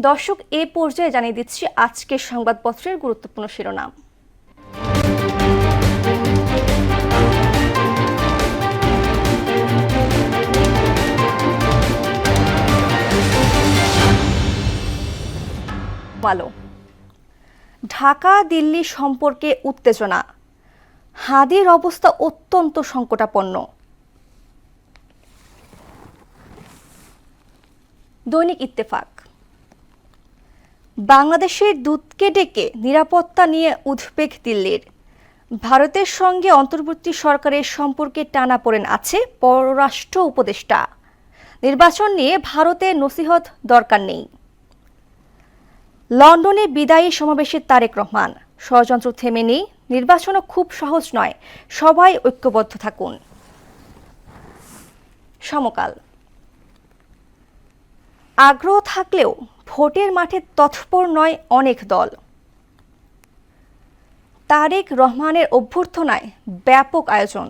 দর্শক, এ পর্যায়ে জানিয়ে দিচ্ছি আজকের সংবাদপত্রের গুরুত্বপূর্ণ শিরোনাম। ঢাকা দিল্লি সম্পর্কে উত্তেজনা, হাদির অবস্থা অত্যন্ত সংকটাপন্ন। দৈনিক ইত্তেফাক, বাংলাদেশের দূতকে ডেকে নিরাপত্তা নিয়ে উদ্বেগ দিল্লির। ভারতের সঙ্গে অন্তর্বর্তী সরকারের সম্পর্কে টানাপোড়েন আছে পররাষ্ট্র উপদেষ্টা। নির্বাচন নিয়ে ভারতের নসিহত দরকার নেই। লন্ডনে বিদায়ী সমাবেশে তারেক রহমান, ষড়যন্ত্র থেমে নেই, নির্বাচনও খুব সহজ নয়, সবাই ঐক্যবদ্ধ থাকুন। সমকাল, আগ্রহ থাকলেও ভোটের মাঠে তৎপর নয় অনেক দল। তারেক রহমানের অভ্যর্থনায় ব্যাপক আয়োজন।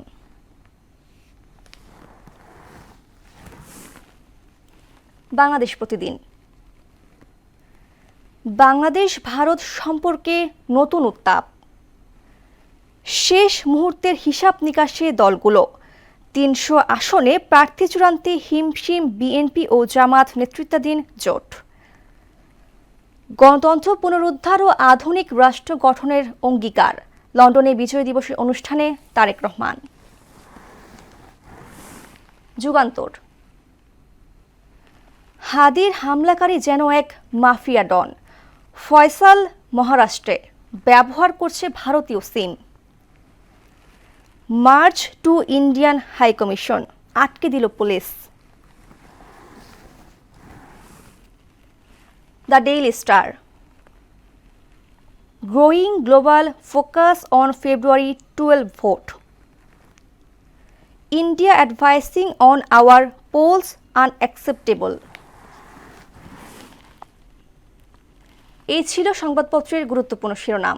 বাংলাদেশ প্রতিদিন, বাংলাদেশ ভারত সম্পর্কে নতুন উত্তাপ। শেষ মুহূর্তের হিসাব নিকাশে দলগুলো ৩০০ আসনে প্রার্থী চূড়ান্তে হিমশিম বিএনপি ও জামাত নেতৃত্বাধীন জোট। গণতন্ত্র পুনরুদ্ধার ও আধুনিক রাষ্ট্র গঠনের অঙ্গীকার। লন্ডনে বিজয় দিবসের অনুষ্ঠানে তারেক রহমান। যুগান্তর, হাদির হামলাকারী যেন এক মাফিয়া ডন। ফয়সাল মহারাষ্ট্রে ব্যবহার করছে ভারতীয় সিম। মার্চ টু ইন্ডিয়ান হাইকমিশন আটকে দিল police. The daily star, growing global focus on February 12 vote. India advising on our polls unacceptable. এই ছিল সংবাদপত্রের গুরুত্বপূর্ণ শিরোনাম।